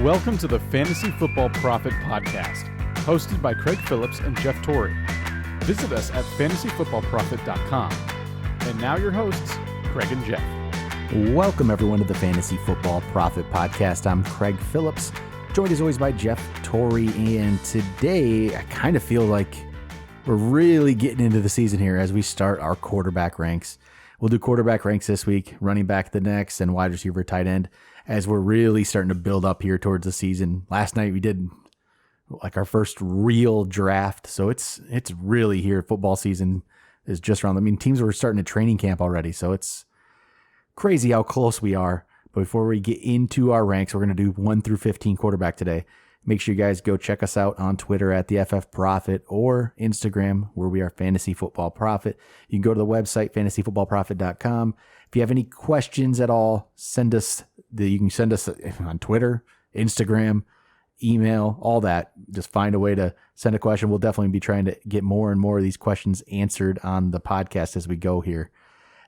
Welcome to the Fantasy Football Prophet Podcast, hosted by Craig Phillips and Jeff Torrey. Visit us at fantasyfootballprophet.com. And now your hosts, Craig and Jeff. Welcome everyone to the Fantasy Football Prophet Podcast. I'm Craig Phillips, joined as always by Jeff Torrey, and today I kind of feel like we're really getting into the season here as we start our quarterback ranks. We'll do quarterback ranks this week, running back the next, and wide receiver, tight end, as we're really starting to build up here towards the season. Last night we did like our first real draft, so it's really here. Football season is just around. I mean, teams were starting a training camp already, so it's crazy how close we are. But before we get into our ranks, we're going to do 1 through 15 quarterback today. Make sure you guys go check us out on Twitter at the FF Prophet or Instagram, where we are Fantasy Football Prophet. You can go to the website, fantasyfootballprophet.com. If you have any questions at all, you can send us on Twitter, Instagram, email, all that. Just find a way to send a question. We'll definitely be trying to get more and more of these questions answered on the podcast as we go here.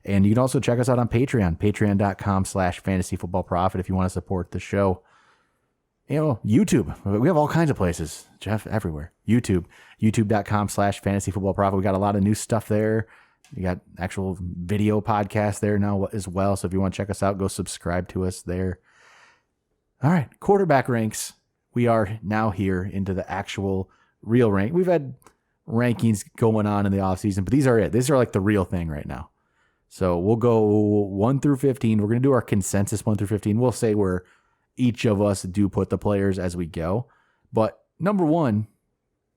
And you can also check us out on Patreon, patreon.com/fantasyfootballprophet if you want to support the show. You know, YouTube. We have all kinds of places, Jeff, everywhere. youtube.com/fantasyfootballprophet. We got a lot of new stuff there. You got actual video podcasts there now as well. So if you want to check us out, go subscribe to us there. All right, quarterback ranks. We are now here into the actual real rank. We've had rankings going on in the offseason, but these are it. These are like the real thing right now. So we'll go 1 through 15. We're going to do our consensus 1 through 15. We'll say where each of us do put the players as we go. But number 1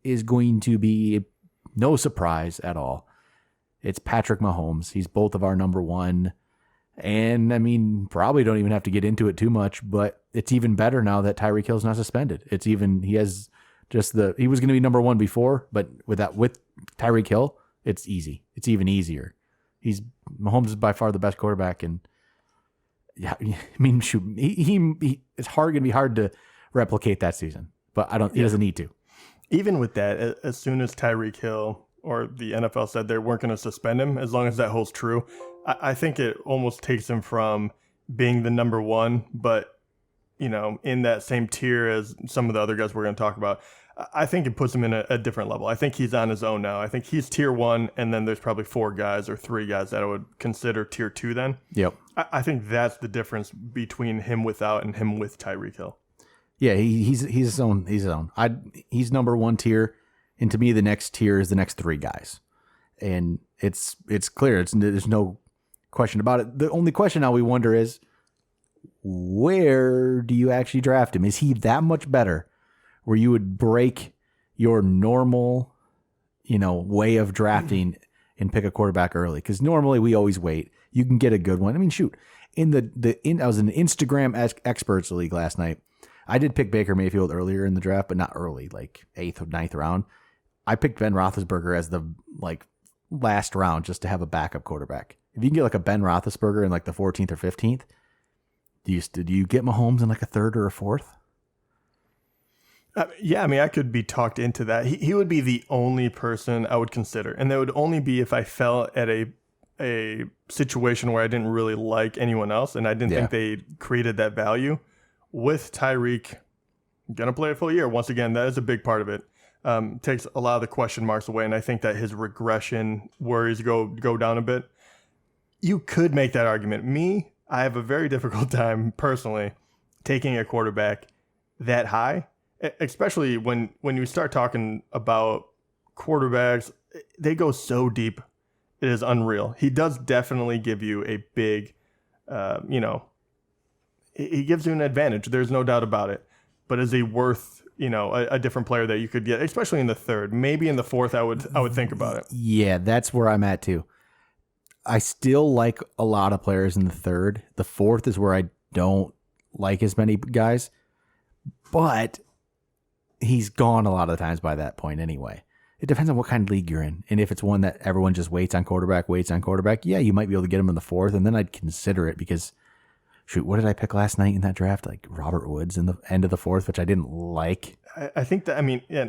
is going to be no surprise at all. It's Patrick Mahomes. He's both of our number 1. And I mean, probably don't even have to get into it too much, but it's even better now that Tyreek Hill's not suspended. He was going to be number 1 before, but with Tyreek Hill, it's easy. It's even easier. Mahomes is by far the best quarterback, and yeah, I mean, shoot, it's going to be hard to replicate that season, but he doesn't need to. Even with that, as soon as Tyreek Hill or the NFL said they weren't going to suspend him, as long as that holds true, I think it almost takes him from being the number 1, but in that same tier as some of the other guys we're going to talk about. I think it puts him in a different level. I think he's on his own now. I think he's tier 1, and then there's probably 4 guys or 3 guys that I would consider tier 2 then. Yep. I think that's the difference between him without and him with Tyreek Hill. Yeah, he's his own. He's his own. He's number 1 tier, and to me, the next tier is the next 3 guys, and it's clear. There's no question about it. The only question now we wonder is, where do you actually draft him? Is he that much better, where you would break your normal, way of drafting and pick a quarterback early? Because normally we always wait. You can get a good one. I mean, shoot, I was in the Instagram experts league last night. I did pick Baker Mayfield earlier in the draft, but not early, like 8th or 9th round. I picked Ben Roethlisberger as the last round just to have a backup quarterback. If you can get like a Ben Roethlisberger in like the 14th or 15th, do you get Mahomes in like a 3rd or a 4th? Yeah, I mean, I could be talked into that. He would be the only person I would consider, and that would only be if I fell at a situation where I didn't really like anyone else, and I didn't think they created that value. With Tyreek, gonna play a full year. Once again, that is a big part of it. Takes a lot of the question marks away, and I think that his regression worries go down a bit. You could make that argument. I have a very difficult time personally taking a quarterback that high. Especially when you start talking about quarterbacks, they go so deep. It is unreal. He does definitely give you a big, he gives you an advantage. There's no doubt about it. But is he worth, a different player that you could get, especially in the 3rd, maybe in the 4th, I would think about it. Yeah, that's where I'm at too. I still like a lot of players in the 3rd. The 4th is where I don't like as many guys, but he's gone a lot of the times by that point anyway. It depends on what kind of league you're in. And if it's one that everyone just waits on quarterback, yeah, you might be able to get him in the 4th, and then I'd consider it because, shoot, what did I pick last night in that draft? Like Robert Woods in the end of the 4th, which I didn't like. I think that,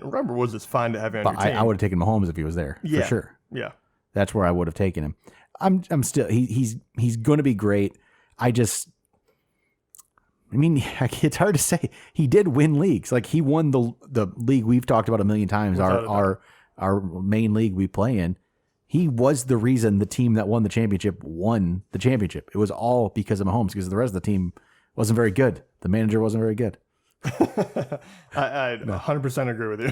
Robert Woods is fine to have on your team. I would have taken Mahomes if he was there, for sure. Yeah. That's where I would have taken him. I'm still, he's going to be great. I mean, it's hard to say. He did win leagues. Like, he won the league we've talked about a million times, our main league we play in. He was the reason the team that won the championship won the championship. It was all because of Mahomes, because the rest of the team wasn't very good. The manager wasn't very good. I 100% agree with you.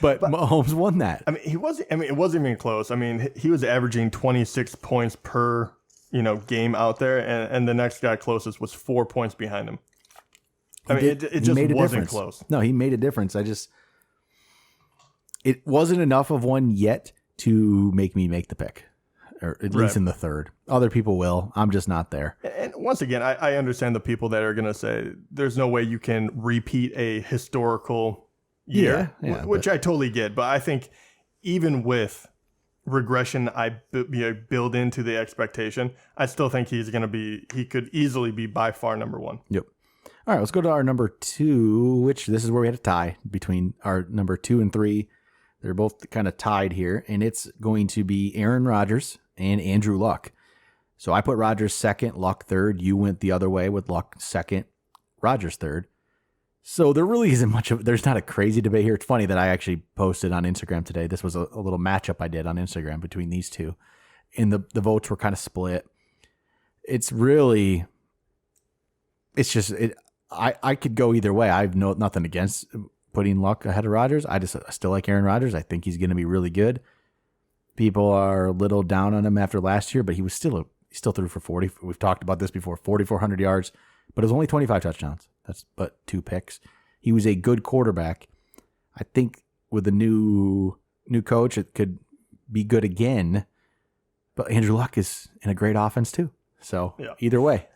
but Mahomes won that. I mean, it wasn't even close. I mean, he was averaging 26 points per, game out there, and the next guy closest was 4 points behind him. It just wasn't close. No, he made a difference. It wasn't enough of one yet to make me make the pick, or at least in the third. Other people will. I'm just not there. And once again, I understand the people that are going to say there's no way you can repeat a historical year, which I totally get. But I think even with regression, I build into the expectation, I still think he could easily be by far number one. Yep. All right, let's go to our number two, which this is where we had a tie between our number 2 and 3. They're both kind of tied here, and it's going to be Aaron Rodgers and Andrew Luck. So I put Rodgers second, Luck third. You went the other way with Luck second, Rodgers third. So there really isn't there's not a crazy debate here. It's funny that I actually posted on Instagram today. This was a little matchup I did on Instagram between these two, and the votes were kind of split. I could go either way. I have nothing against putting Luck ahead of Rodgers. I still like Aaron Rodgers. I think he's going to be really good. People are a little down on him after last year, but he still threw for 40. We've talked about this before, 4,400 yards, but it was only 25 touchdowns. That's but 2 picks. He was a good quarterback. I think with the new coach, it could be good again, but Andrew Luck is in a great offense too. So either way.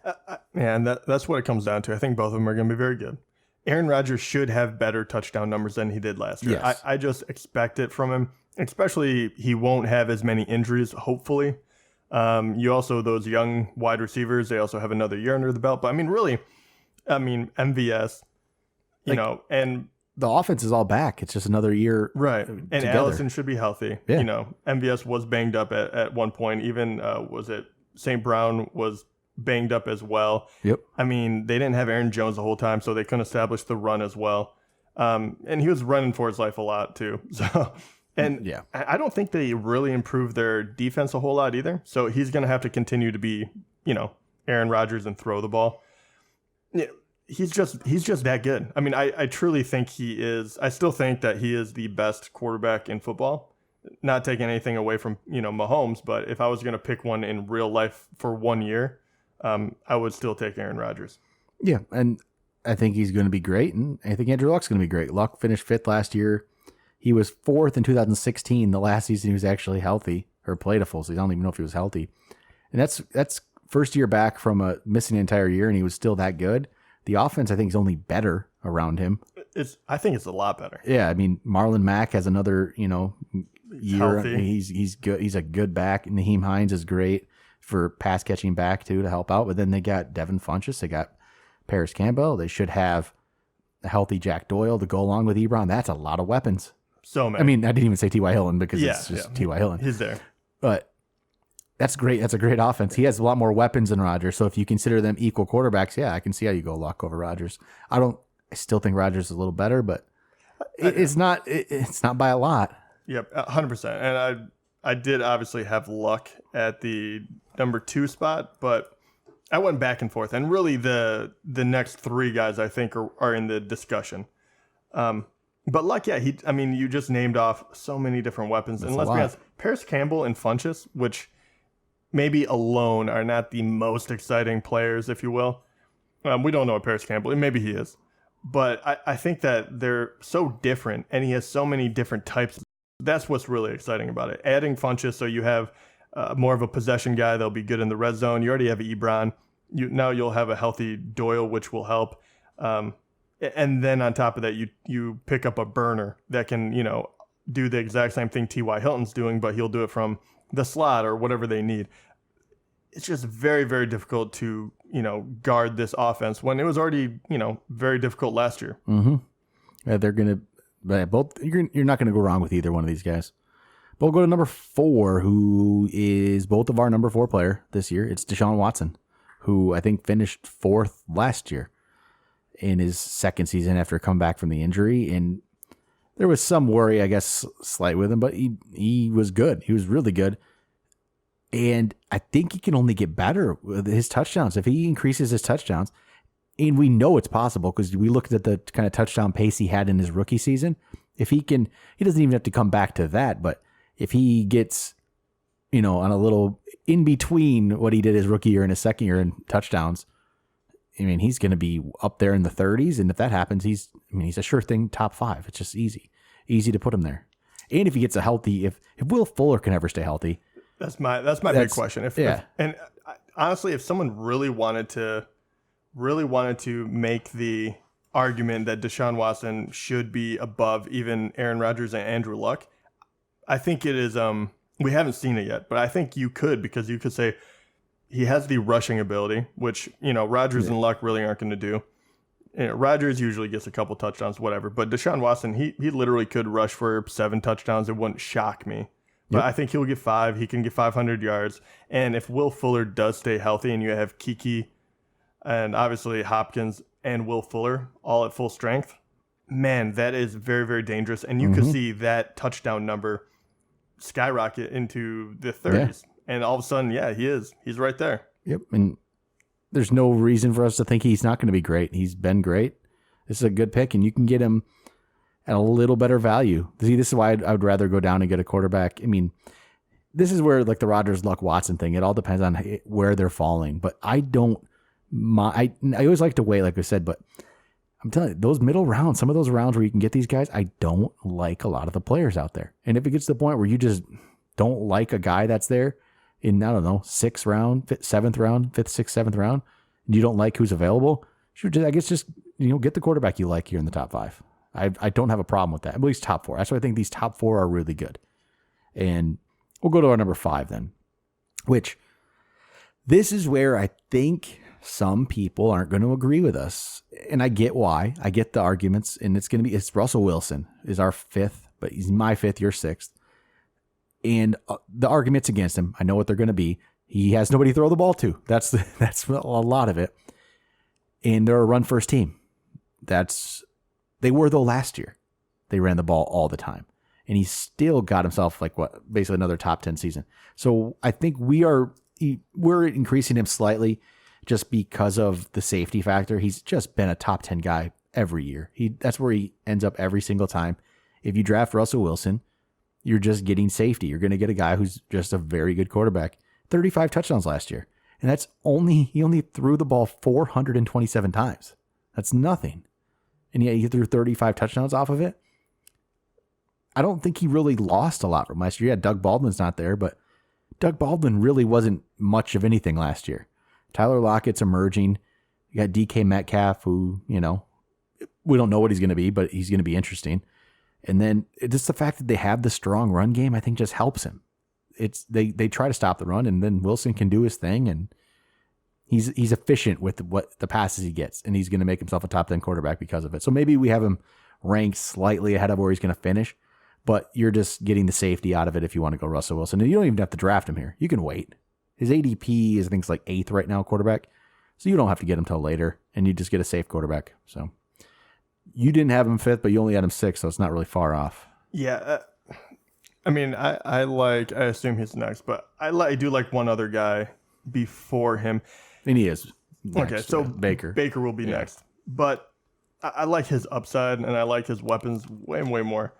That's what it comes down to. I think both of them are going to be very good. Aaron Rodgers should have better touchdown numbers than he did last year. Yes. I just expect it from him, especially he won't have as many injuries, hopefully. You also, those young wide receivers, they also have another year under the belt. But MVS, and the offense is all back. It's just another year. Right. And together. Allison should be healthy. Yeah. MVS was banged up at one point. Even, St. Brown was banged up as well. Yep. They didn't have Aaron Jones the whole time, so they couldn't establish the run as well. And he was running for his life a lot too. So, I don't think they really improved their defense a whole lot either. So he's going to have to continue to be, Aaron Rodgers and throw the ball. Yeah, he's just that good. I truly think he is. I still think that he is the best quarterback in football. Not taking anything away from, Mahomes, but if I was going to pick one in real life for 1 year, I would still take Aaron Rodgers. Yeah, and I think he's going to be great, and I think Andrew Luck's going to be great. Luck finished 5th last year. He was 4th in 2016, the last season he was actually healthy, or played a full season. I don't even know if he was healthy. And that's first year back from missing an entire year, and he was still that good. The offense, I think, is only better around him. I think it's a lot better. Yeah, Marlon Mack has another, year. Healthy. He's good. He's a good back. Naheem Hines is great for pass catching back too to help out. But then they got Devin Funchess. They got Paris Campbell. They should have a healthy Jack Doyle to go along with Ebron. That's a lot of weapons. So many. I didn't even say T.Y. Hilton because it's just T.Y. Hilton. He's there. But that's great. That's a great offense. He has a lot more weapons than Rodgers. So if you consider them equal quarterbacks, I can see how you go Luck over Rodgers. I still think Rodgers is a little better, but it's not by a lot. Yep, 100%. And I did obviously have Luck at the number 2 spot, but I went back and forth. And really the next 3 guys I think are in the discussion. But Luck, you just named off so many different weapons. That's and let's be honest, Paris Campbell and Funchess, which maybe alone are not the most exciting players, if you will. We don't know what Paris Campbell, and maybe he is. But I think that they're so different, and he has so many different types. That's what's really exciting about it. Adding Funchess, so you have more of a possession guy that'll be good in the red zone. You already have Ebron. Now you'll have a healthy Doyle, which will help. And then on top of that, you pick up a burner that can, do the exact same thing T.Y. Hilton's doing, but he'll do it from the slot or whatever they need. It's just very, very difficult to, guard this offense when it was already, very difficult last year. Mm-hmm. Yeah, they're going to both. You're not going to go wrong with either one of these guys. But we'll go to number 4, who is both of our number 4 player this year. It's Deshaun Watson, who I think finished 4th last year. in his second season after coming back from the injury. And there was some worry, I guess, slight with him, but he was good. He was really good. And I think he can only get better with his touchdowns. If he increases his touchdowns, and we know it's possible because we looked at the kind of touchdown pace he had in his rookie season. If he can, he doesn't even have to come back to that, but if he gets, on a little in between what he did his rookie year and his second year in touchdowns, I mean, he's going to be up there in the 30s. And if that happens, he's a sure thing top 5. It's just easy to put him there. And if he gets if Will Fuller can ever stay healthy, that's my big question. Honestly, if someone really wanted to make the argument that Deshaun Watson should be above even Aaron Rodgers and Andrew Luck, I think it is. We haven't seen it yet, but I think you could, because you could say he has the rushing ability, which Rodgers and Luck really aren't going to do. Rodgers usually gets a couple touchdowns, whatever. But Deshaun Watson, he literally could rush for 7 touchdowns. It wouldn't shock me. But I think he'll get 5. He can get 500 yards. And if Will Fuller does stay healthy, and you have Kiki and obviously Hopkins and Will Fuller all at full strength, man, that is very, very dangerous. And you could see that touchdown number skyrocket into the 30s. Yeah. And all of a sudden, he's right there. Yep. And there's no reason for us to think he's not going to be great. He's been great. This is a good pick, and you can get him at a little better value. See, this is why I would rather go down and get a quarterback. I mean, this is where like the Rodgers, Luck, Watson thing, it all depends on where they're falling. But I always like to wait, like I said, but I'm telling you, those middle rounds, some of those rounds where you can get these guys, I don't like a lot of the players out there. And if it gets to the point where you just don't like a guy that's there in, I don't know, 6th round, 7th round, 5th, 6th, 7th round, and you don't like who's available, I guess just, get the quarterback you like here in the top 5. I don't have a problem with that. At least top 4. That's why I think these top 4 are really good. And we'll go to our number 5 then, which this is where I think some people aren't going to agree with us. And I get why. I get the arguments, and it's Russell Wilson is our 5th, but he's my 5th, your 6th. And the arguments against him, I know what they're going to be. He has nobody to throw the ball to. That's a lot of it. And they're a run first team. They were though last year. They ran the ball all the time. And he still got himself basically another top 10 season. So I think we're increasing him slightly just because of the safety factor. He's just been a top 10 guy every year. That's where he ends up every single time. If you draft Russell Wilson, you're just getting safety. You're going to get a guy who's just a very good quarterback. 35 touchdowns last year. And he only threw the ball 427 times. That's nothing. And yet he threw 35 touchdowns off of it. I don't think he really lost a lot from last year. Yeah, Doug Baldwin's not there, but Doug Baldwin really wasn't much of anything last year. Tyler Lockett's emerging. You got DK Metcalf, who, we don't know what he's going to be, but he's going to be interesting. And then just the fact that they have the strong run game, I think just helps him. They try to stop the run, and then Wilson can do his thing, and he's efficient with what the passes he gets, and he's going to make himself a top 10 quarterback because of it. So maybe we have him ranked slightly ahead of where he's going to finish, but you're just getting the safety out of it if you want to go Russell Wilson. And you don't even have to draft him here. You can wait. His ADP is, I think, it's like 8th right now, quarterback. So you don't have to get him till later, and you just get a safe quarterback. So you didn't have him 5th, but you only had him 6th, so it's not really far off. Yeah. I assume he's next, but I do like one other guy before him. And he is next. Okay, so Baker. Baker will be next. But I like his upside, and I like his weapons way, way more.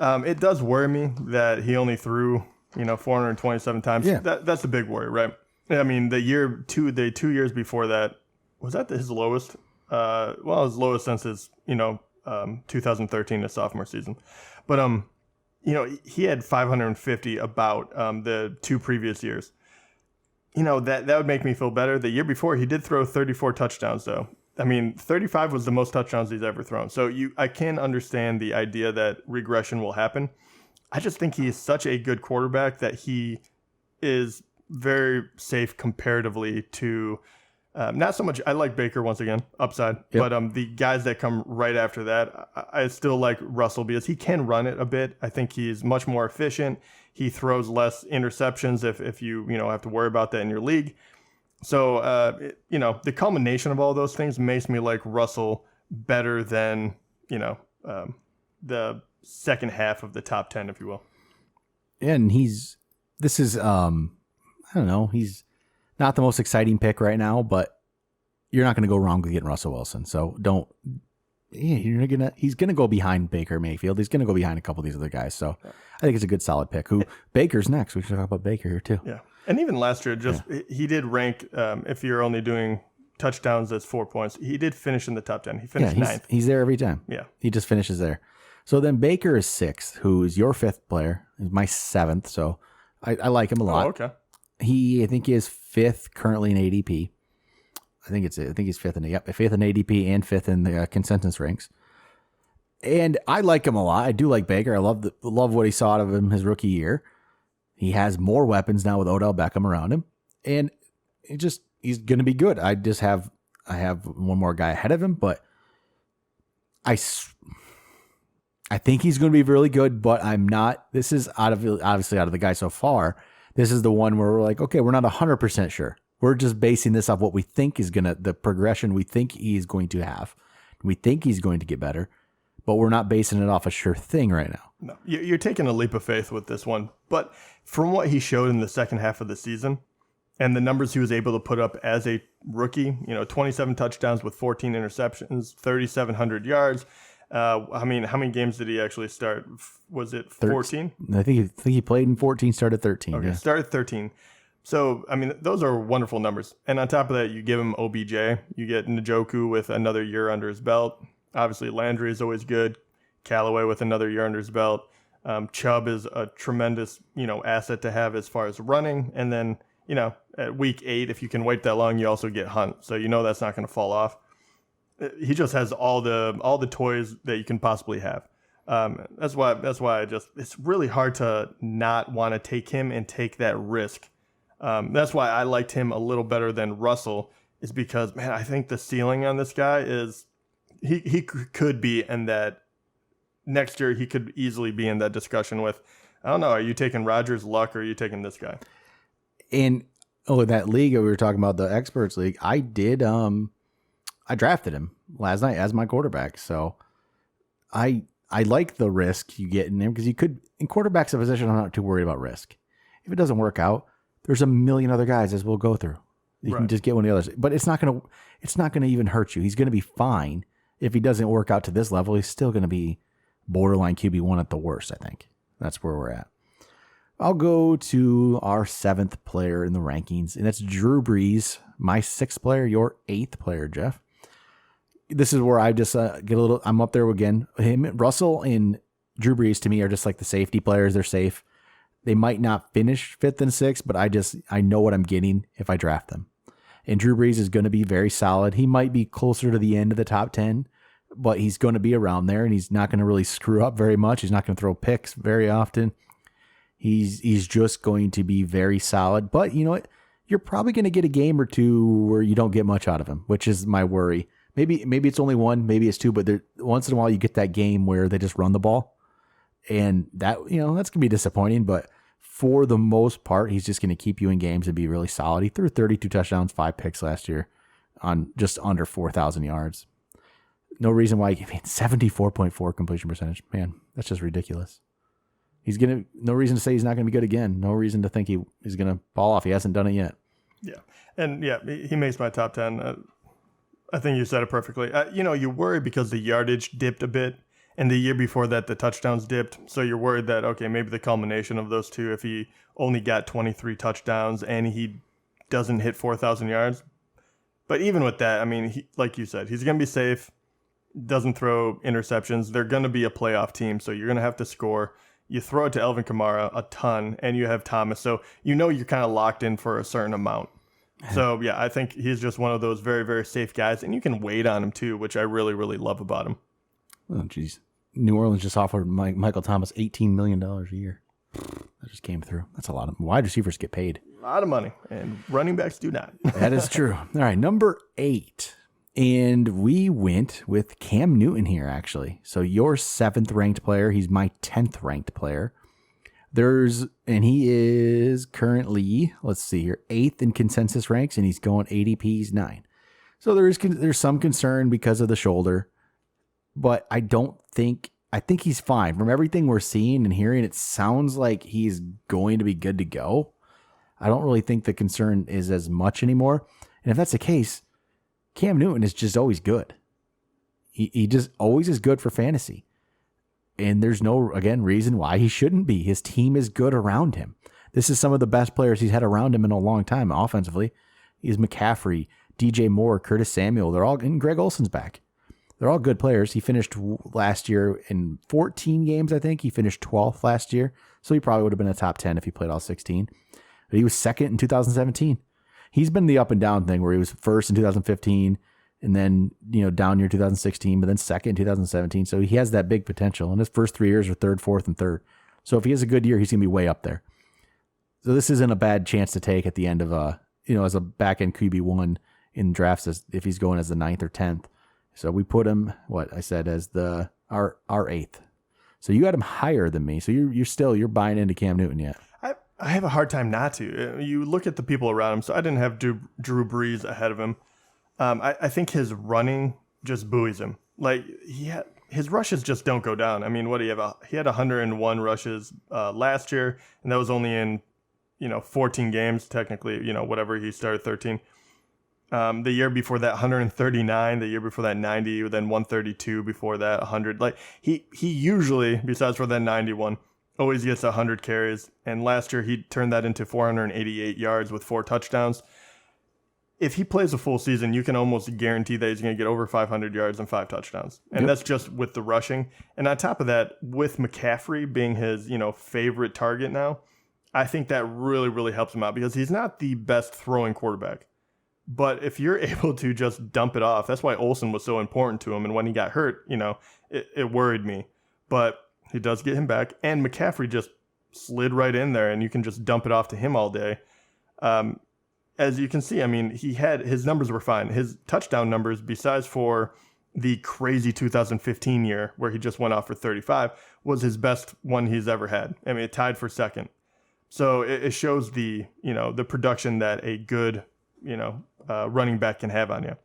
It does worry me that he only threw, 427 times. Yeah. That's a big worry, right? I mean, the 2 years before that, was that his lowest? His lowest since his, 2013, his sophomore season. But, he had 550 about the 2 previous years. That would make me feel better. The year before, he did throw 34 touchdowns, though. I mean, 35 was the most touchdowns he's ever thrown. So I can understand the idea that regression will happen. I just think he is such a good quarterback that he is very safe comparatively to not so much. I like Baker once again, upside, but the guys that come right after that, I still like Russell because he can run it a bit. I think he's much more efficient. He throws less interceptions if you have to worry about that in your league. So the culmination of all those things makes me like Russell better than, the second half of the top 10, if you will. And he's not the most exciting pick right now, but you're not going to go wrong with getting Russell Wilson. So he's going to go behind Baker Mayfield. He's going to go behind a couple of these other guys. So I think it's a good solid pick. Baker's next. We should talk about Baker here too. Yeah. And even last year, he did rank, if you're only doing touchdowns as 4 points, he did finish in the top 10. He finished ninth. He's there every time. Yeah. He just finishes there. So then Baker is sixth, who is your fifth player. He's my seventh. So I like him a lot. Oh, okay. I think he is fifth currently in ADP. I think he's fifth in ADP and fifth in the consensus ranks. And I like him a lot. I do like Baker. I love what he saw out of him his rookie year. He has more weapons now with Odell Beckham around him, and he's going to be good. I have one more guy ahead of him, but I think he's going to be really good. But I'm not. This is obviously out of the guy so far. This is the one where we're like, okay, we're not 100% sure. We're just basing this off what we think the progression we think he is going to have. We think he's going to get better, but we're not basing it off a sure thing right now. No, you're taking a leap of faith with this one. But from what he showed in the second half of the season and the numbers he was able to put up as a rookie, 27 touchdowns with 14 interceptions, 3,700 yards. How many games did he actually start? Was it 14? I think he played in 14, started 13. Okay, yeah. Started 13. So, those are wonderful numbers. And on top of that, you give him OBJ. You get Njoku with another year under his belt. Obviously, Landry is always good. Callaway with another year under his belt. Chubb is a tremendous, asset to have as far as running. And then, at week 8, if you can wait that long, you also get Hunt. So that's not going to fall off. He just has all the toys that you can possibly have. That's why it's really hard to not want to take him and take that risk. That's why I liked him a little better than Russell, is because, man, I think the ceiling on this guy is he could be in that next year. He could easily be in that discussion with, I don't know, are you taking Rodgers, Luck, or are you taking this guy? And that league that we were talking about, the experts league, I drafted him last night as my quarterback. So I like the risk you get in him, because in quarterback's a position I'm not too worried about risk. If it doesn't work out, there's a million other guys as we'll go through. You can just get one of the others, but it's not gonna even hurt you. He's gonna be fine. If he doesn't work out to this level, he's still gonna be borderline QB1 at the worst. I think that's where we're at. I'll go to our 7th player in the rankings, and that's Drew Brees, my 6th player, your 8th player, Jeff. This is where I just get a little. I'm up there again. Russell and Drew Brees to me are just like the safety players. They're safe. They might not finish 5th and 6th, but I know what I'm getting if I draft them. And Drew Brees is going to be very solid. He might be closer to the end of the top 10, but he's going to be around there, and he's not going to really screw up very much. He's not going to throw picks very often. He's just going to be very solid. But you know what? You're probably going to get a game or two where you don't get much out of him, which is my worry. Maybe it's only one, maybe it's two, but once in a while you get that game where they just run the ball. And that, that's going to be disappointing, but for the most part, he's just going to keep you in games and be really solid. He threw 32 touchdowns, 5 picks last year on just under 4,000 yards. No reason why. 74.4 completion percentage. Man, that's just ridiculous. No reason to say he's not going to be good again. No reason to think he's going to fall off. He hasn't done it yet. Yeah. And he makes my top 10. I think you said it perfectly. You worry because the yardage dipped a bit. And the year before that, the touchdowns dipped. So you're worried that, okay, maybe the culmination of those two, if he only got 23 touchdowns and he doesn't hit 4,000 yards. But even with that, like you said, he's going to be safe, doesn't throw interceptions. They're going to be a playoff team, so you're going to have to score. You throw it to Alvin Kamara a ton, and you have Thomas. So you're kind of locked in for a certain amount. So, I think he's just one of those very, very safe guys. And you can wait on him, too, which I really, really love about him. Oh, geez. New Orleans just offered Michael Thomas $18 million a year. That just came through. That's a lot of wide receivers get paid. A lot of money, and running backs do not. That is true. All right, number 8. And we went with Cam Newton here, actually. So your 7th ranked player. He's my 10th ranked player. He is currently, let's see here, 8th in consensus ranks, and he's going ADP's 9. So there's some concern because of the shoulder. but I think he's fine. From everything we're seeing and hearing, it sounds like he's going to be good to go. I don't really think the concern is as much anymore. And if that's the case, Cam Newton is just always good. He just always is good for fantasy. And there's no, again, reason why he shouldn't be. His team is good around him. This is some of the best players he's had around him in a long time offensively. He's McCaffrey, DJ Moore, Curtis Samuel. They're all, and Greg Olson's back. They're all good players. He finished last year in 14 games, I think. He finished 12th last year. So he probably would have been a top 10 if he played all 16. But he was second in 2017. He's been the up and down thing where he was first in 2015 and then, down year 2016, but then second in 2017. So he has that big potential. And his first 3 years are third, fourth, and third. So if he has a good year, he's going to be way up there. So this isn't a bad chance to take at the end of as a back end QB1 in drafts if he's going as the 9th or 10th. So we put him, as our 8th. So you had him higher than me. So you're buying into Cam Newton yet. I have a hard time not to. You look at the people around him. So I didn't have Drew Brees ahead of him. I think his running just buoys him. Like his rushes just don't go down. I mean, what do you have? He had 101 rushes last year, and that was only in 14 games technically. Whatever, he started 13. The year before that, 139. The year before that, 90. Then 132. Before that, 100. Like he usually, besides for that 91, always gets 100 carries. And last year he turned that into 488 yards with 4 touchdowns. If he plays a full season, you can almost guarantee that he's going to get over 500 yards and 5 touchdowns. And that's just with the rushing. And on top of that, with McCaffrey being his, favorite target now, I think that really, really helps him out because he's not the best throwing quarterback. But if you're able to just dump it off, that's why Olsen was so important to him. And when he got hurt, it worried me. But he does get him back. And McCaffrey just slid right in there, and you can just dump it off to him all day. As you can see, I mean, his numbers were fine. His touchdown numbers, besides for the crazy 2015 year where he just went off for 35, was his best one he's ever had. I mean, it tied for second. So it shows the production that a good, running back can have on you.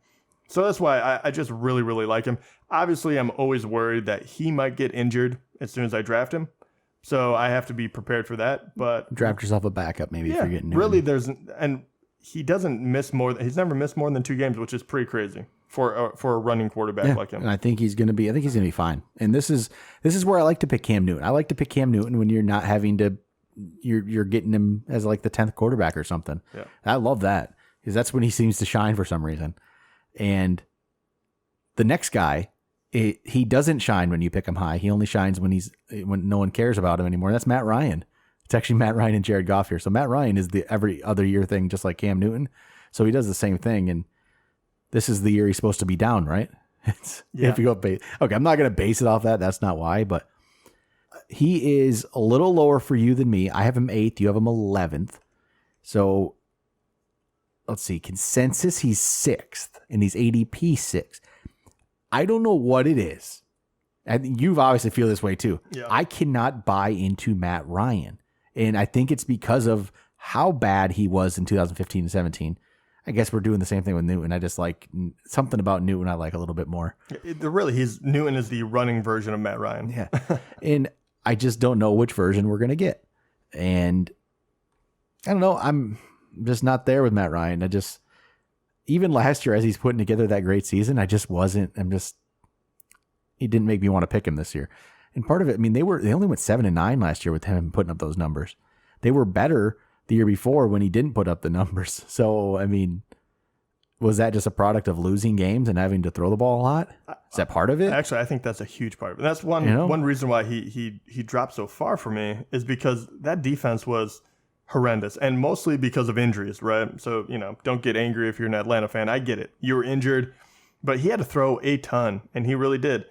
So that's why I just really, really like him. Obviously, I'm always worried that he might get injured as soon as I draft him. So I have to be prepared for that. But draft yourself a backup maybe if you're getting really he doesn't miss he's never missed more than 2 games, which is pretty crazy for a running quarterback like him. And I think he's going to be fine. And this is where I like to pick Cam Newton. I like to pick Cam Newton when you're not having to you're getting him as like the 10th quarterback or something. Yeah. I love that because that's when he seems to shine for some reason. And the next guy, he doesn't shine when you pick him high. He only shines when no one cares about him anymore. That's Matt Ryan. It's actually Matt Ryan and Jared Goff here. So Matt Ryan is the every other year thing, just like Cam Newton. So he does the same thing. And this is the year he's supposed to be down, right? If you go okay, I'm not going to base it off that. That's not why, but he is a little lower for you than me. I have him 8th. You have him 11th. So let's see. Consensus, he's 6th, and he's ADP 6th. I don't know what it is. And you've obviously feel this way too. Yeah. I cannot buy into Matt Ryan. And I think it's because of how bad he was in 2015 and 17. I guess we're doing the same thing with Newton. I just like something about Newton I like a little bit more. Newton is the running version of Matt Ryan. Yeah. And I just don't know which version we're going to get. And I don't know. I'm just not there with Matt Ryan. Even last year as he's putting together that great season, he didn't make me want to pick him this year. And part of it, I mean, they only went 7-9 last year with him putting up those numbers. They were better the year before when he didn't put up the numbers. So, I mean, was that just a product of losing games and having to throw the ball a lot? Is that part of it? Actually, I think that's a huge part of it. That's one reason why he dropped so far for me is because that defense was horrendous, and mostly because of injuries, right? So, don't get angry if you're an Atlanta fan. I get it. You were injured, but he had to throw a ton, and he really did.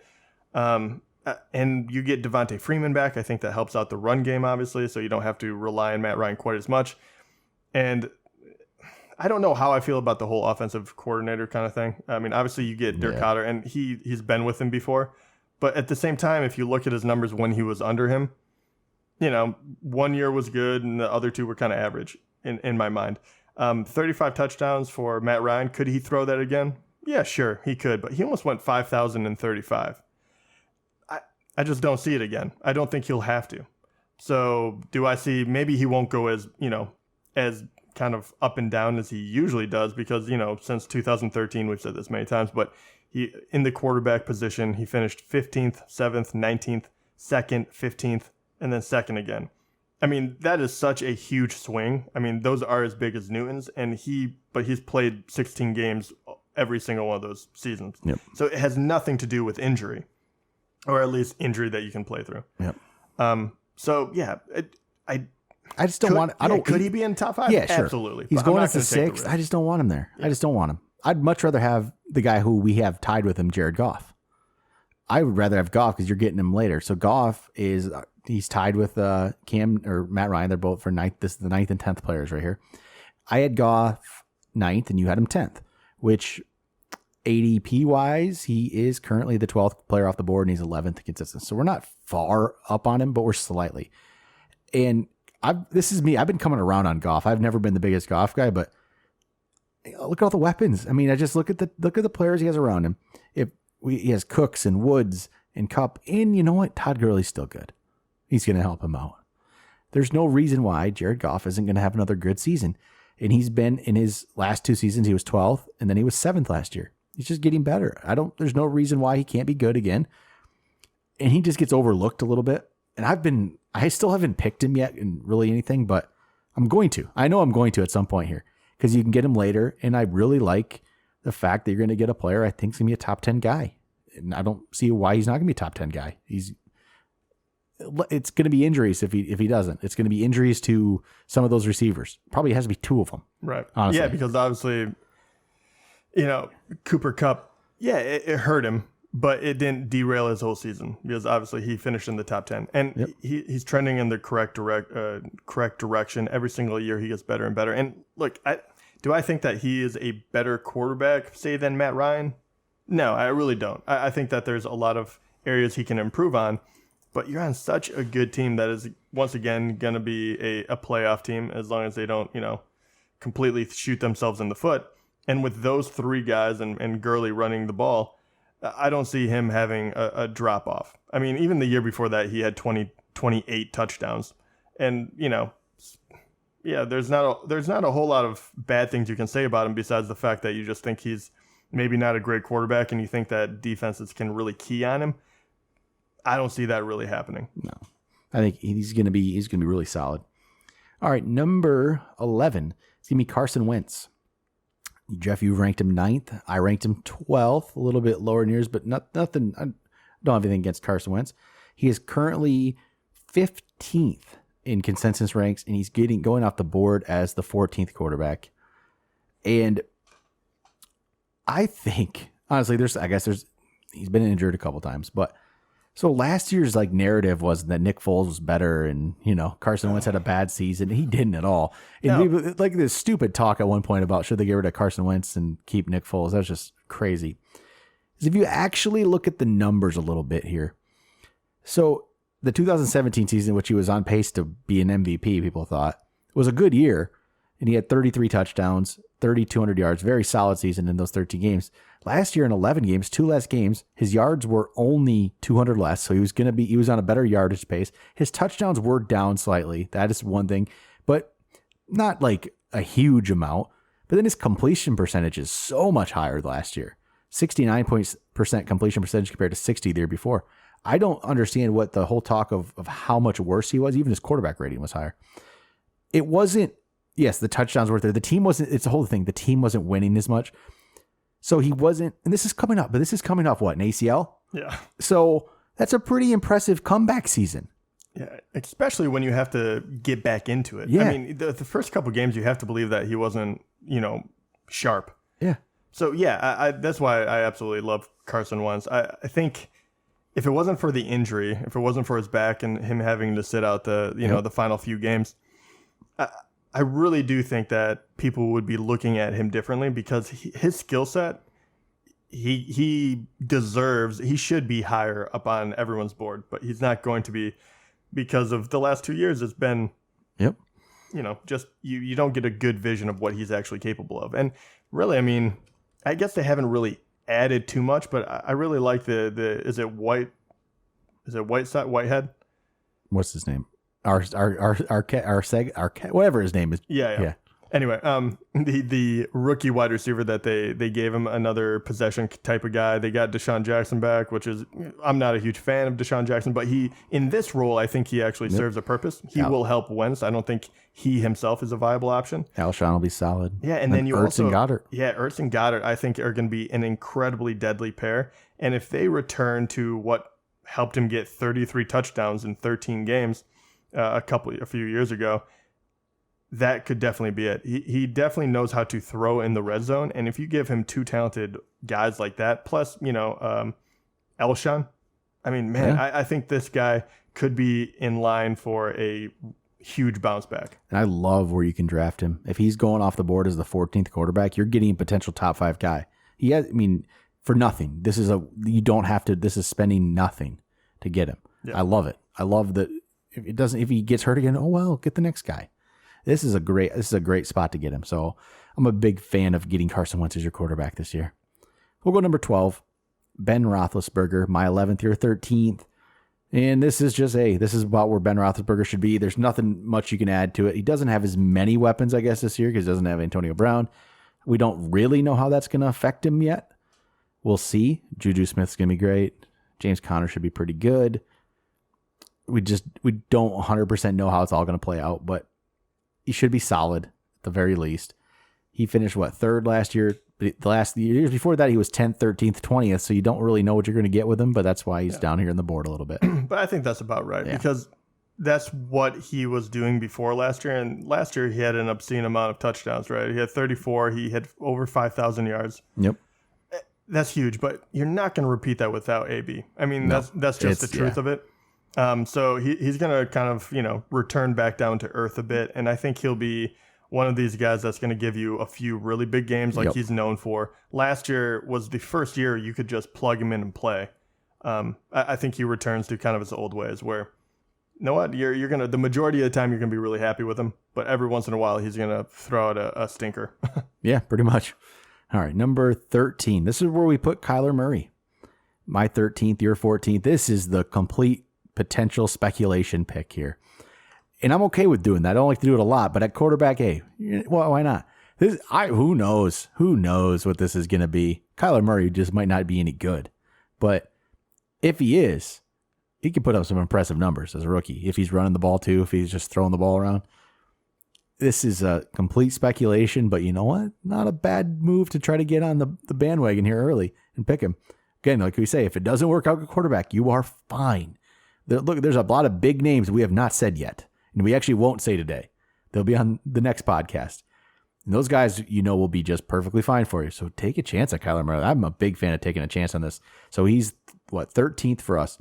And you get Devontae Freeman back. I think that helps out the run game, obviously, so you don't have to rely on Matt Ryan quite as much. And I don't know how I feel about the whole offensive coordinator kind of thing. I mean, obviously you get Dirk Cotter, and he's been with him before. But at the same time, if you look at his numbers when he was under him, 1 year was good, and the other 2 were kind of average in my mind. 35 touchdowns for Matt Ryan. Could he throw that again? Yeah, sure, he could. But he almost went 5,035. I just don't see it again. I don't think he'll have to. So do I see maybe he won't go as, as kind of up and down as he usually does because, since 2013, we've said this many times, but he in the quarterback position, he finished 15th, 7th, 19th, 2nd, 15th, and then 2nd again. I mean, that is such a huge swing. I mean, those are as big as Newton's, but he's played 16 games every single one of those seasons. Yep. So it has nothing to do with injury, or at least injury that you can play through. Yep. So yeah, I just don't want. I don't. Could he be in top 5? Yeah, sure. Absolutely. He's going as the 6th. I just don't want him there. Yeah. I just don't want him. I'd much rather have the guy who we have tied with him, Jared Goff. I would rather have Goff because you're getting him later. So Goff he's tied with Cam or Matt Ryan. They're both for 9th. This is the 9th and 10th players right here. I had Goff 9th and you had him 10th, which ADP wise, he is currently the 12th player off the board and he's 11th consistent. So we're not far up on him, but we're slightly. And this is me. I've been coming around on Goff. I've never been the biggest Goff guy, but look at all the weapons. I mean, I just look at the players he has around him. He has Cooks and Woods and Kupp, and you know what? Todd Gurley's still good. He's going to help him out. There's no reason why Jared Goff isn't going to have another good season. And he's been in his last 2 seasons, he was 12th, and then he was 7th last year. He's just getting better. There's no reason why he can't be good again. And he just gets overlooked a little bit. And I still haven't picked him yet in really anything, but I'm going to. I know I'm going to at some point here because you can get him later. And I really like the fact that you're going to get a player I think is going to be a top 10 guy. And I don't see why he's not going to be a top 10 guy. It's going to be injuries if he doesn't. It's going to be injuries to some of those receivers. Probably has to be 2 of them. Right. Honestly. Yeah, because obviously, Cooper Kupp, it hurt him, but it didn't derail his whole season because obviously he finished in the top 10. And he's trending in the correct direction. Every single year he gets better and better. And look, do I think that he is a better quarterback, say, than Matt Ryan? No, I really don't. I think that there's a lot of areas he can improve on, but you're on such a good team that is, once again, going to be a playoff team as long as they don't, completely shoot themselves in the foot. And with those 3 guys and Gurley running the ball, I don't see him having a drop-off. I mean, even the year before that, he had 28 touchdowns. And, there's not a whole lot of bad things you can say about him besides the fact that you just think he's maybe not a great quarterback and you think that defenses can really key on him. I don't see that really happening. No. I think he's going to be really solid. All right, number 11 is going to be Carson Wentz. Jeff, you ranked him 9th. I ranked him 12th, a little bit lower in yours, but nothing. I don't have anything against Carson Wentz. He is currently 15th in consensus ranks, and he's going off the board as the 14th quarterback. And I think, honestly, he's been injured a couple times, but so last year's narrative was that Nick Foles was better and, Carson Wentz had a bad season. He didn't at all. And this stupid talk at one point about should they get rid of Carson Wentz and keep Nick Foles. That was just crazy. Because if you actually look at the numbers a little bit here. So the 2017 season, which he was on pace to be an MVP, people thought, was a good year. And he had 33 touchdowns, 3,200 yards, very solid season in those 13 games. Last year in 11 games, 2 less games, his yards were only 200 less. So he was on a better yardage pace. His touchdowns were down slightly. That is one thing, but not a huge amount. But then his completion percentage is so much higher last year. 69% completion percentage compared to 60 the year before. I don't understand what the whole talk of how much worse he was. Even his quarterback rating was higher. It wasn't, yes, the touchdowns were there. The team wasn't, it's the whole thing. The team wasn't winning as much. So he wasn't, and this is coming up, but this is coming off what, an ACL? Yeah. So that's a pretty impressive comeback season. Yeah, especially when you have to get back into it. Yeah. I mean, the first couple games, you have to believe that he wasn't, sharp. Yeah. So, yeah, that's why I absolutely love Carson Wentz. I think if it wasn't for the injury, if it wasn't for his back and him having to sit out the final few games, I really do think that people would be looking at him differently because his skill set, he should be higher up on everyone's board, but he's not going to be because of the last 2 years. It's been, just you don't get a good vision of what he's actually capable of. And really, I mean, I guess they haven't really added too much, but I really like the is it Is it Whitehead? What's his name? Arceg, whatever his name is. Yeah. Anyway, the rookie wide receiver that they gave him, another possession type of guy. They got Deshaun Jackson back, which is, I'm not a huge fan of Deshaun Jackson, but he, in this role, I think he actually serves a purpose. He will help Wentz. I don't think he himself is a viable option. Alshon will be solid. Yeah, and then you Ertz and Goddard. Yeah, Ertz and Goddard, I think, are going to be an incredibly deadly pair. And if they return to what helped him get 33 touchdowns in 13 games a few years ago, that could definitely be it. He definitely knows how to throw in the red zone. And if you give him two talented guys like that, plus, Alshon, I mean, man, I think this guy could be in line for a huge bounce back. And I love where you can draft him. If he's going off the board as the 14th quarterback, you're getting a potential top 5 guy. For nothing. This is spending nothing to get him. Yeah. I love it. I love that if he gets hurt again, oh well, get the next guy. This is a great spot to get him. So I'm a big fan of getting Carson Wentz as your quarterback this year. We'll go number 12, Ben Roethlisberger, my 11th, your 13th. And this is about where Ben Roethlisberger should be. There's nothing much you can add to it. He doesn't have as many weapons, I guess, this year because he doesn't have Antonio Brown. We don't really know how that's going to affect him yet. We'll see. Juju Smith's going to be great. James Conner should be pretty good. We don't 100% know how it's all going to play out, but he should be solid at the very least. He finished, third last year? The last years before that, he was 10th, 13th, 20th, so you don't really know what you're going to get with him, but that's why he's down here on the board a little bit. But I think that's about right because that's what he was doing before last year, and last year he had an obscene amount of touchdowns, right? He had 34. He had over 5,000 yards. Yep. That's huge, but you're not going to repeat that without AB. I mean, that's just the truth of it. So he's going to kind of, return back down to earth a bit. And I think he'll be one of these guys that's going to give you a few really big games like he's known for. Last year was the first year you could just plug him in and play. I think he returns to kind of his old ways where, you know what, you're going to, the majority of the time you're going to be really happy with him. But every once in a while he's going to throw out a stinker. Yeah, pretty much. All right, number 13. This is where we put Kyler Murray. My 13th, your 14th. This is the complete potential speculation pick here. And I'm okay with doing that. I don't like to do it a lot, but at quarterback, well, why not? Who knows? Who knows what this is going to be? Kyler Murray just might not be any good. But if he is, he can put up some impressive numbers as a rookie. If he's running the ball too, if he's just throwing the ball around. This is a complete speculation, but you know what? Not a bad move to try to get on the bandwagon here early and pick him. Again, like we say, if it doesn't work out at quarterback, you are fine. Look, there's a lot of big names we have not said yet, and we actually won't say today. They'll be on the next podcast. And those guys, will be just perfectly fine for you. So take a chance at Kyler Murray. I'm a big fan of taking a chance on this. So he's, 13th for us.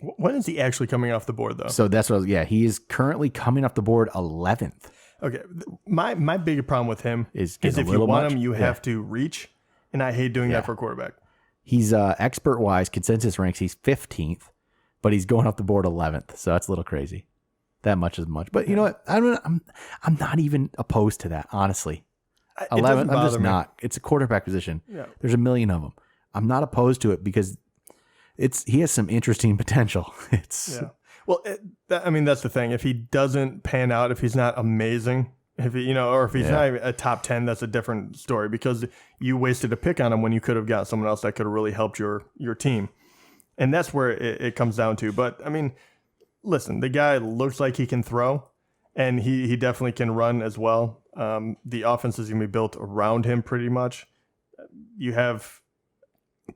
When is he actually coming off the board, though? So that's what he is currently coming off the board 11th. Okay. My big problem with him is if you want him, you have to reach, and I hate doing that for a quarterback. He's expert-wise, consensus ranks, he's 15th, but he's going off the board 11th, so that's a little crazy. That much is much. But you know what? I'm not even opposed to that, honestly. 11th, I'm just not. It's a quarterback position. Yeah. There's a million of them. I'm not opposed to it because he has some interesting potential. Well, that's the thing. If he doesn't pan out, if he's not amazing, if he, or if he's not even a top 10, that's a different story because you wasted a pick on him when you could have got someone else that could have really helped your team. And that's where it comes down to. But listen, the guy looks like he can throw and he definitely can run as well. The offense is going to be built around him pretty much. You have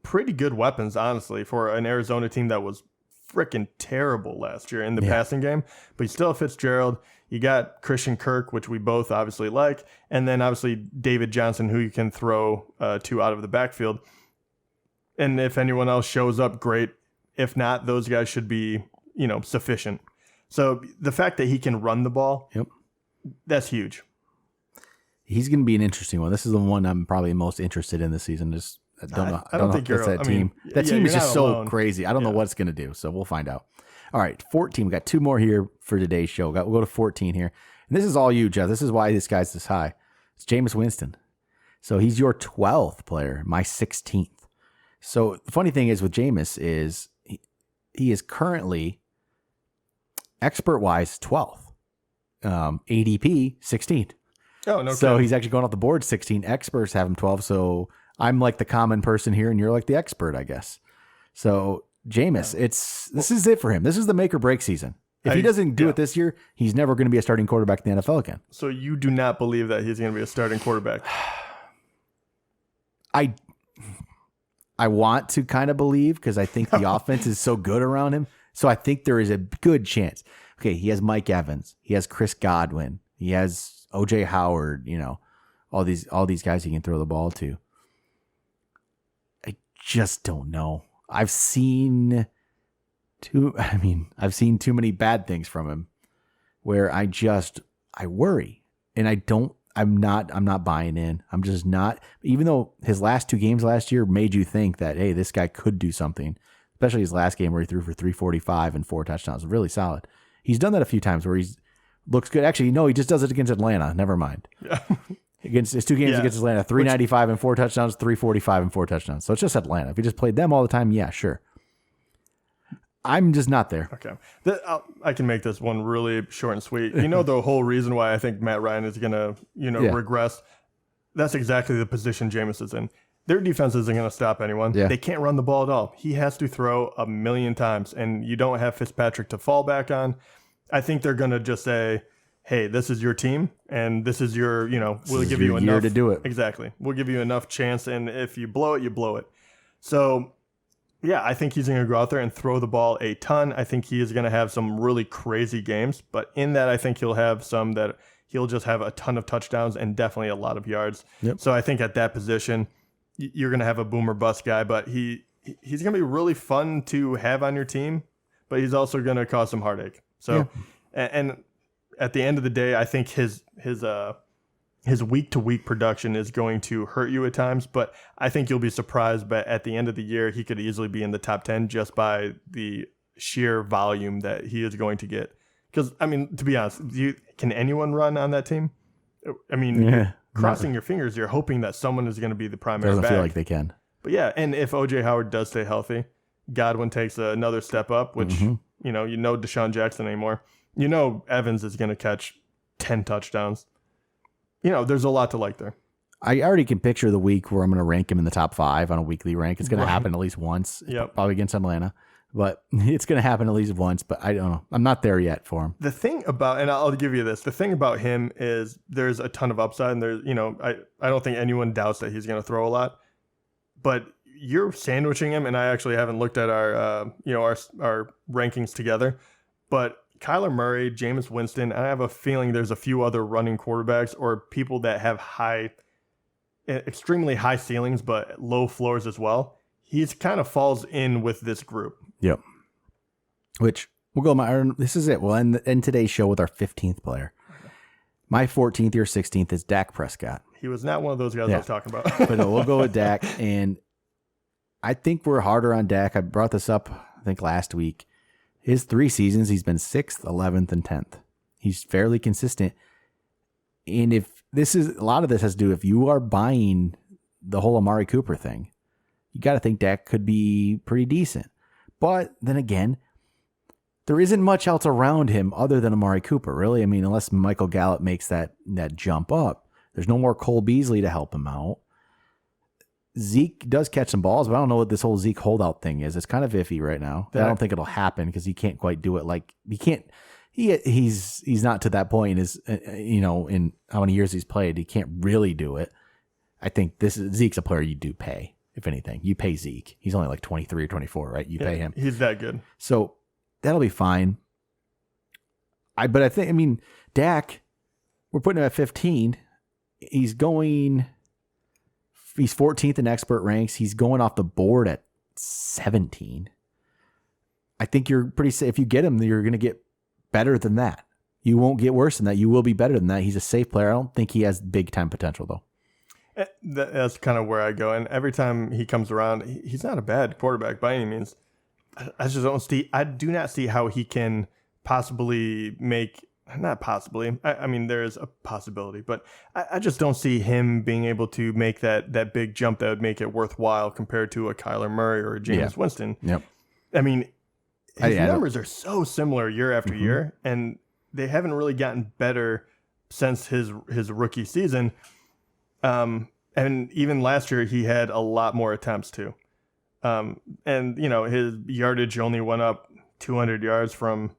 pretty good weapons, honestly, for an Arizona team that was freaking terrible last year in the passing game. But you still have Fitzgerald. You got Christian Kirk, which we both obviously like. And then obviously David Johnson, who you can throw to out of the backfield. And if anyone else shows up, great. If not, those guys should be, sufficient. So the fact that he can run the ball, that's huge. He's going to be an interesting one. This is the one I'm probably most interested in this season. I don't think that's that team. That team is just so crazy. I don't know what it's going to do, so we'll find out. All right, 14. We got 2 more here for today's show. We'll go to 14 here. And this is all you, Jeff. This is why this guy's this high. It's Jameis Winston. So he's your 12th player, my 16th. So the funny thing is with Jameis is he is currently expert-wise 12th. ADP 16th. Oh, no. So he's actually going off the board 16. Experts have him 12. So I'm like the common person here, and you're like the expert, I guess. So Jameis, this is it for him. This is the make or break season. If he doesn't do it this year, he's never going to be a starting quarterback in the NFL again. So you do not believe that he's going to be a starting quarterback? I want to kind of believe because I think the offense is so good around him. So I think there is a good chance. Okay, he has Mike Evans. He has Chris Godwin. He has O.J. Howard. All these guys he can throw the ball to. I just don't know. I've seen too many bad things from him where I worry. And I'm not buying in. I'm just not, even though his last 2 games last year made you think that, hey, this guy could do something, especially his last game where he threw for 345 and 4 touchdowns. Really solid. He's done that a few times where he's looks good. Actually, no, he just does it against Atlanta. Never mind. Yeah. Against his 2 games against Atlanta, 395 and 4 touchdowns, 345 and 4 touchdowns. So it's just Atlanta. If he just played them all the time, yeah, sure. I'm just not there. Okay. I can make this one really short and sweet. The whole reason why I think Matt Ryan is going to, regress, that's exactly the position Jameis is in. Their defense isn't going to stop anyone. Yeah. They can't run the ball at all. He has to throw 1,000,000 times, and you don't have Fitzpatrick to fall back on. I think they're going to just say, hey, this is your team, and this is your, we'll give you enough year to do it. Exactly. We'll give you enough chance, and if you blow it, you blow it. So, yeah, I think he's going to go out there and throw the ball a ton. I think he is going to have some really crazy games, but in that, I think he'll have some that he'll just have a ton of touchdowns and definitely a lot of yards. Yep. So I think at that position, you're going to have a boom or bust guy, but he's going to be really fun to have on your team, but he's also going to cause some heartache. So, and at the end of the day, I think his week-to-week production is going to hurt you at times, but I think you'll be surprised. But at the end of the year, he could easily be in the top 10 just by the sheer volume that he is going to get. Because, to be honest, can anyone run on that team? Crossing your fingers, you're hoping that someone is going to be the primary back. Doesn't feel like they can. But yeah, and if O.J. Howard does stay healthy, Godwin takes another step up, which, Deshaun Jackson anymore. Evans is going to catch 10 touchdowns. There's a lot to like there. I already can picture the week where I'm going to rank him in the top 5 on a weekly rank. It's going to happen at least once, probably against Atlanta. But it's going to happen at least once, but I don't know. I'm not there yet for him. The thing about, and I'll give you this, the thing about him is there's a ton of upside, and there's, I don't think anyone doubts that he's going to throw a lot, but you're sandwiching him, and I actually haven't looked at our rankings together, but Kyler Murray, Jameis Winston, and I have a feeling there's a few other running quarterbacks or people that have extremely high ceilings, but low floors as well. He's kind of falls in with this group. Yep. Which we'll go. This is it. We'll end today's show with our 15th player. My 14th or 16th is Dak Prescott. He was not one of those guys I was talking about. But no, we'll go with Dak. And I think we're harder on Dak. I brought this up, I think, last week. His 3 seasons, he's been 6th, 11th, and 10th. He's fairly consistent. And a lot of this has to do if you are buying the whole Amari Cooper thing, you got to think Dak could be pretty decent. But then again, there isn't much else around him other than Amari Cooper, really. Unless Michael Gallup makes that jump up. There's no more Cole Beasley to help him out. Zeke does catch some balls, but I don't know what this whole Zeke holdout thing is. It's kind of iffy right now. I don't think it'll happen because he can't quite do it. Like he can't. He's not to that point. In how many years he's played, he can't really do it. I think Zeke's a player you do pay. If anything, you pay Zeke. He's only like 23 or 24, right? You pay him. He's that good. So that'll be fine. But I think, Dak, we're putting him at 15. He's 14th in expert ranks. He's going off the board at 17. I think you're pretty safe. If you get him, you're going to get better than that. You won't get worse than that. You will be better than that. He's a safe player. I don't think he has big time potential, though. That's kind of where I go. And every time he comes around, he's not a bad quarterback by any means. I do not see how he can possibly make, not possibly, there is a possibility, but I just don't see him being able to make that big jump that would make it worthwhile compared to a Kyler Murray or a Jameis Winston. Yep. his numbers are so similar year after year, and they haven't really gotten better since his rookie season. And even last year, he had a lot more attempts too. And his yardage only went up 200 yards from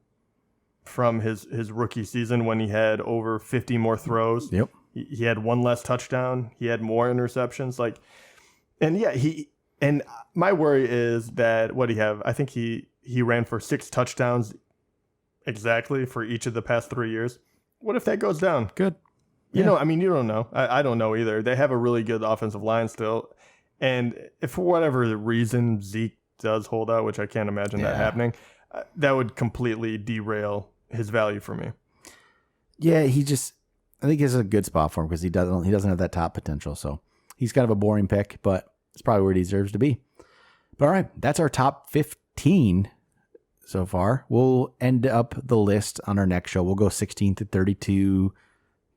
his rookie season when he had over 50 more throws. Yep. He had one less touchdown. He had more interceptions. And my worry is that what do you have? I think he ran for 6 touchdowns exactly for each of the past 3 years. What if that goes down? Good. You don't know. I don't know either. They have a really good offensive line still. And if for whatever reason Zeke does hold out, which I can't imagine that happening, that would completely derail his value for me. Yeah, I think he's a good spot for him because he doesn't have that top potential. So he's kind of a boring pick, but it's probably where he deserves to be. But all right, that's our top 15 so far. We'll end up the list on our next show. We'll go 16 to 32.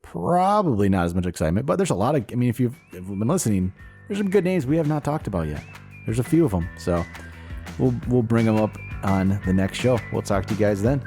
Probably not as much excitement, but there's a lot of, if you've been listening, there's some good names we have not talked about yet. There's a few of them. So we'll bring them up on the next show. We'll talk to you guys then.